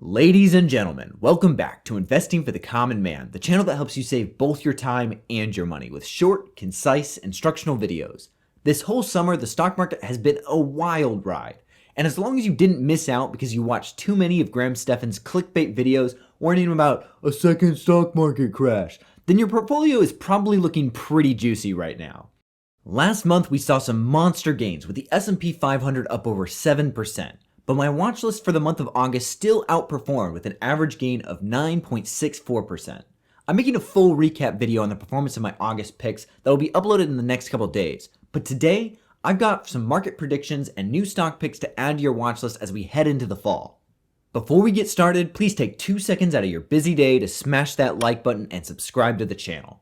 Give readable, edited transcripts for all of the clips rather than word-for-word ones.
Ladies and gentlemen, welcome back to Investing for the Common Man, the channel that helps you save both your time and your money with short, concise, instructional videos. This whole summer, the stock market has been a wild ride. And as long as you didn't miss out because you watched too many of Graham Stephan's clickbait videos warning about a second stock market crash, then your portfolio is probably looking pretty juicy right now. Last month, we saw some monster gains with the S&P 500 up over 7%. But my watch list for the month of August still outperformed with an average gain of 9.64%. I'm making a full recap video on the performance of my August picks that will be uploaded in the next couple days. But today, I've got some market predictions and new stock picks to add to your watch list as we head into the fall. Before we get started, please take 2 seconds out of your busy day to smash that like button and subscribe to the channel.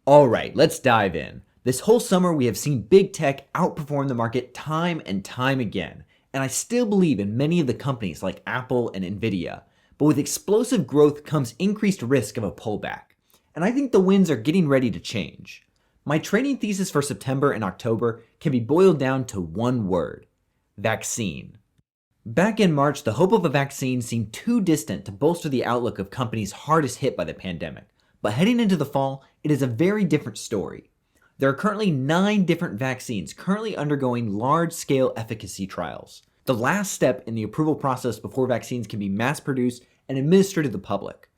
Alright, let's dive in. This whole summer we have seen big tech outperform the market time and time again, and I still believe in many of the companies like Apple and Nvidia, but with explosive growth comes increased risk of a pullback, and I think the winds are getting ready to change. My trading thesis for September and October can be boiled down to one word: vaccine. Back in March, the hope of a vaccine seemed too distant to bolster the outlook of companies hardest hit by the pandemic. But heading into the fall, it is a very different story. There are currently 9 different vaccines currently undergoing large-scale efficacy trials, the last step in the approval process before vaccines can be mass-produced and administered to the public.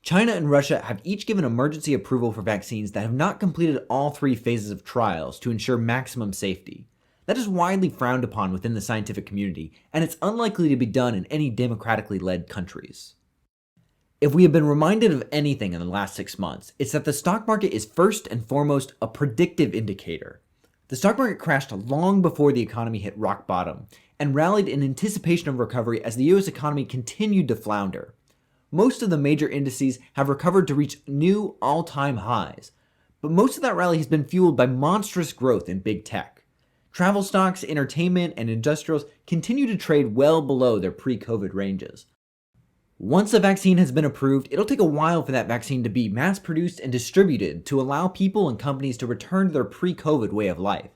China and Russia have each given emergency approval for vaccines that have not completed all 3 phases of trials to ensure maximum safety. That is widely frowned upon within the scientific community, and it's unlikely to be done in any democratically led countries. If we have been reminded of anything in the last 6 months, it's that the stock market is first and foremost a predictive indicator. The stock market crashed long before the economy hit rock bottom and rallied in anticipation of recovery as the US economy continued to flounder. Most of the major indices have recovered to reach new all-time highs, but most of that rally has been fueled by monstrous growth in big tech. Travel stocks, entertainment, and industrials continue to trade well below their pre-COVID ranges. Once a vaccine has been approved, it'll take a while for that vaccine to be mass-produced and distributed to allow people and companies to return to their pre-COVID way of life.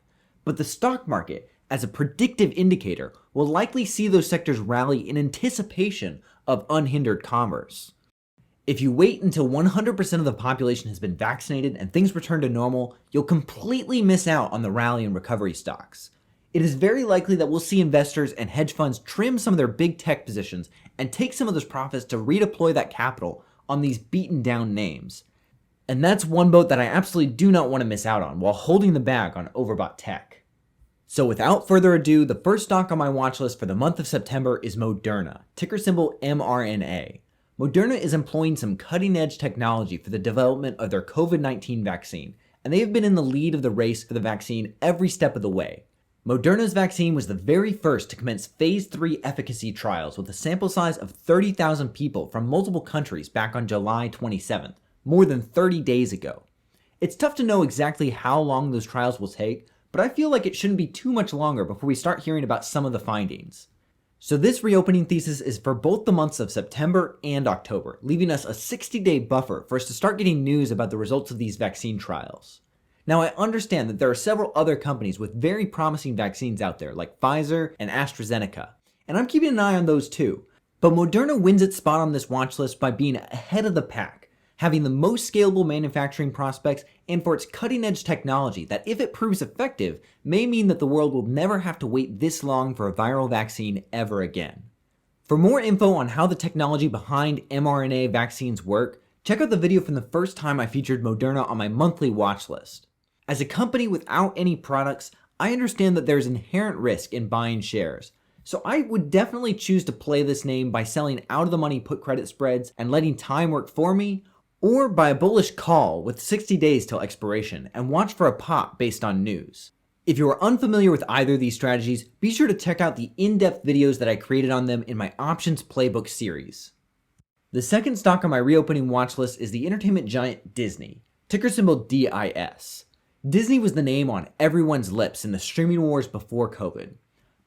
But the stock market, as a predictive indicator, will likely see those sectors rally in anticipation of unhindered commerce. If you wait until 100% of the population has been vaccinated and things return to normal, you'll completely miss out on the rally and recovery stocks. It is very likely that we'll see investors and hedge funds trim some of their big tech positions and take some of those profits to redeploy that capital on these beaten down names. And that's one boat that I absolutely do not want to miss out on while holding the bag on overbought tech. So without further ado, the first stock on my watch list for the month of September is Moderna, ticker symbol mRNA. Moderna is employing some cutting edge technology for the development of their COVID-19 vaccine, and they have been in the lead of the race for the vaccine every step of the way. Moderna's vaccine was the very first to commence phase 3 efficacy trials with a sample size of 30,000 people from multiple countries back on July 27th, more than 30 days ago. It's tough to know exactly how long those trials will take, but I feel like it shouldn't be too much longer before we start hearing about some of the findings. So this reopening thesis is for both the months of September and October, leaving us a 60-day buffer for us to start getting news about the results of these vaccine trials. Now, I understand that there are several other companies with very promising vaccines out there, like Pfizer and AstraZeneca, and I'm keeping an eye on those too. But Moderna wins its spot on this watch list by being ahead of the pack, having the most scalable manufacturing prospects, and for its cutting-edge technology that, if it proves effective, may mean that the world will never have to wait this long for a viral vaccine ever again. For more info on how the technology behind mRNA vaccines work, check out the video from the first time I featured Moderna on my monthly watch list. As a company without any products, I understand that there's inherent risk in buying shares, so I would definitely choose to play this name by selling out of the money put credit spreads and letting time work for me, or by a bullish call with 60 days till expiration and watch for a pop based on news. If you are unfamiliar with either of these strategies, be sure to check out the in-depth videos that I created on them in my Options Playbook series. The second stock on my reopening watch list is the entertainment giant Disney, ticker symbol DIS. Disney was the name on everyone's lips in the streaming wars before COVID.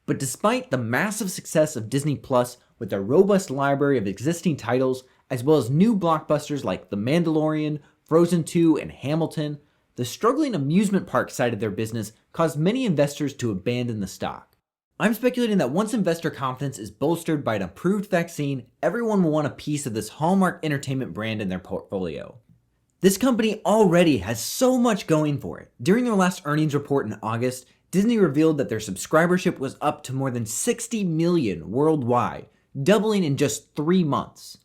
But despite the massive success of Disney Plus with their robust library of existing titles, as well as new blockbusters like The Mandalorian, Frozen 2, and Hamilton, the struggling amusement park side of their business caused many investors to abandon the stock. I'm speculating that once investor confidence is bolstered by an approved vaccine, everyone will want a piece of this hallmark entertainment brand in their portfolio. This company already has so much going for it. During their last earnings report in August, Disney revealed that their subscribership was up to more than 60 million worldwide, doubling in just 3 months.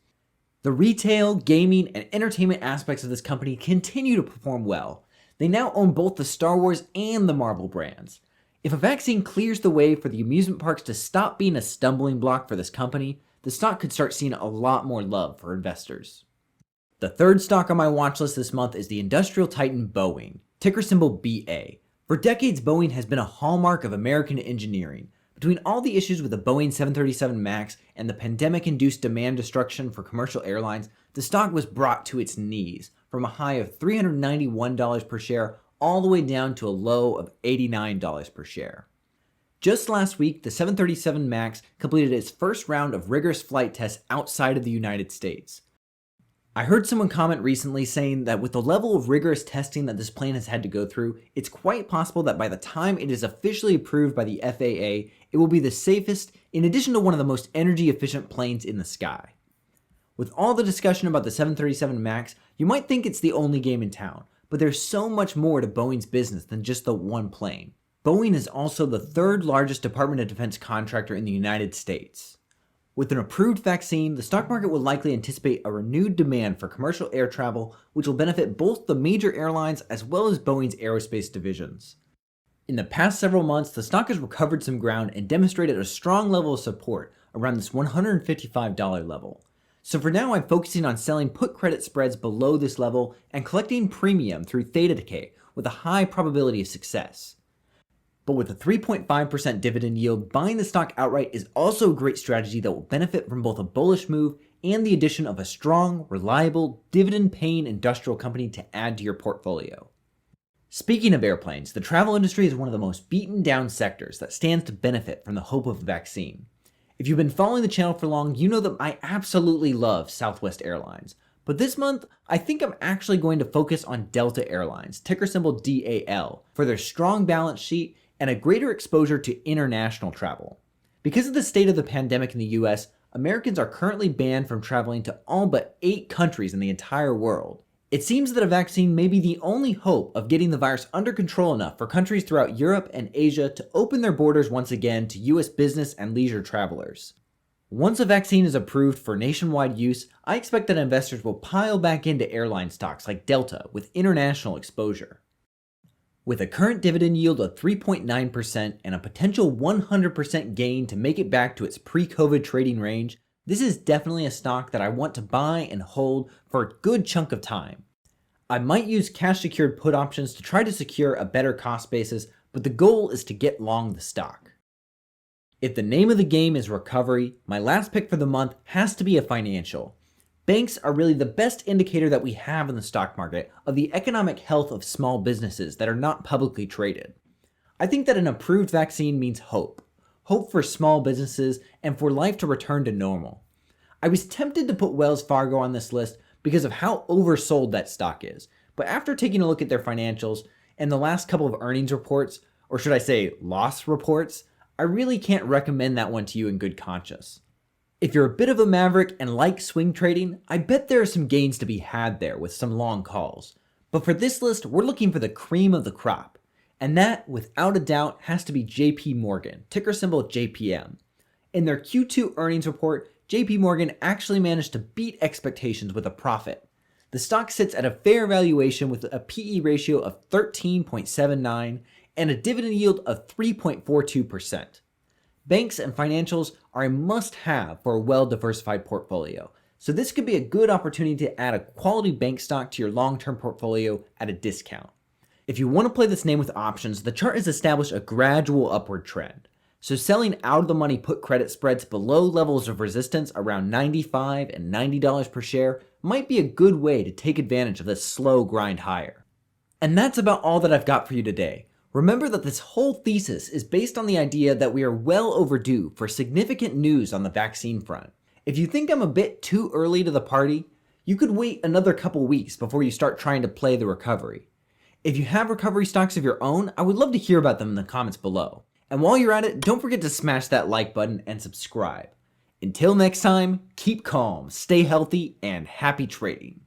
The retail, gaming, and entertainment aspects of this company continue to perform well. They now own both the Star Wars and the Marvel brands. If a vaccine clears the way for the amusement parks to stop being a stumbling block for this company, the stock could start seeing a lot more love for investors. The third stock on my watch list this month is the industrial titan Boeing, ticker symbol BA. For decades, Boeing has been a hallmark of American engineering. Between all the issues with the Boeing 737 MAX and the pandemic-induced demand destruction for commercial airlines, the stock was brought to its knees, from a high of $391 per share all the way down to a low of $89 per share. Just last week, the 737 MAX completed its first round of rigorous flight tests outside of the United States. I heard someone comment recently saying that with the level of rigorous testing that this plane has had to go through, it's quite possible that by the time it is officially approved by the FAA, it will be the safest, in addition to one of the most energy-efficient planes in the sky. With all the discussion about the 737 MAX, you might think it's the only game in town, but there's so much more to Boeing's business than just the one plane. Boeing is also the third largest Department of Defense contractor in the United States. With an approved vaccine, the stock market will likely anticipate a renewed demand for commercial air travel, which will benefit both the major airlines as well as Boeing's aerospace divisions. In the past several months, the stock has recovered some ground and demonstrated a strong level of support around this $155 level. So for now, I'm focusing on selling put credit spreads below this level and collecting premium through theta decay with a high probability of success. But with a 3.5% dividend yield, buying the stock outright is also a great strategy that will benefit from both a bullish move and the addition of a strong, reliable, dividend-paying industrial company to add to your portfolio. Speaking of airplanes, the travel industry is one of the most beaten down sectors that stands to benefit from the hope of a vaccine. If you've been following the channel for long, you know that I absolutely love Southwest Airlines. But this month, I think I'm actually going to focus on Delta Airlines, ticker symbol DAL, for their strong balance sheet and a greater exposure to international travel. Because of the state of the pandemic in the US, Americans are currently banned from traveling to all but 8 countries in the entire world. It seems that a vaccine may be the only hope of getting the virus under control enough for countries throughout Europe and Asia to open their borders once again to US business and leisure travelers. Once a vaccine is approved for nationwide use, I expect that investors will pile back into airline stocks like Delta with international exposure. With a current dividend yield of 3.9% and a potential 100% gain to make it back to its pre-COVID trading range, this is definitely a stock that I want to buy and hold for a good chunk of time. I might use cash secured put options to try to secure a better cost basis, but the goal is to get long the stock. If the name of the game is recovery, my last pick for the month has to be a financial. Banks are really the best indicator that we have in the stock market of the economic health of small businesses that are not publicly traded. I think that an approved vaccine means hope. Hope for small businesses and for life to return to normal. I was tempted to put Wells Fargo on this list because of how oversold that stock is, but after taking a look at their financials and the last couple of earnings reports, or should I say loss reports, I really can't recommend that one to you in good conscience. If you're a bit of a maverick and like swing trading, I bet there are some gains to be had there with some long calls. But for this list, we're looking for the cream of the crop. And that, without a doubt, has to be JP Morgan, ticker symbol JPM. In their Q2 earnings report, JP Morgan actually managed to beat expectations with a profit. The stock sits at a fair valuation with a PE ratio of 13.79 and a dividend yield of 3.42%. Banks and financials are a must-have for a well-diversified portfolio, so this could be a good opportunity to add a quality bank stock to your long-term portfolio at a discount. If you want to play this name with options, the chart has established a gradual upward trend. So selling out of the money put credit spreads below levels of resistance around $95 and $90 per share might be a good way to take advantage of this slow grind higher. And that's about all that I've got for you today. Remember that this whole thesis is based on the idea that we are well overdue for significant news on the vaccine front. If you think I'm a bit too early to the party, you could wait another couple weeks before you start trying to play the recovery. If you have recovery stocks of your own, I would love to hear about them in the comments below. And while you're at it, don't forget to smash that like button and subscribe. Until next time, keep calm, stay healthy, and happy trading.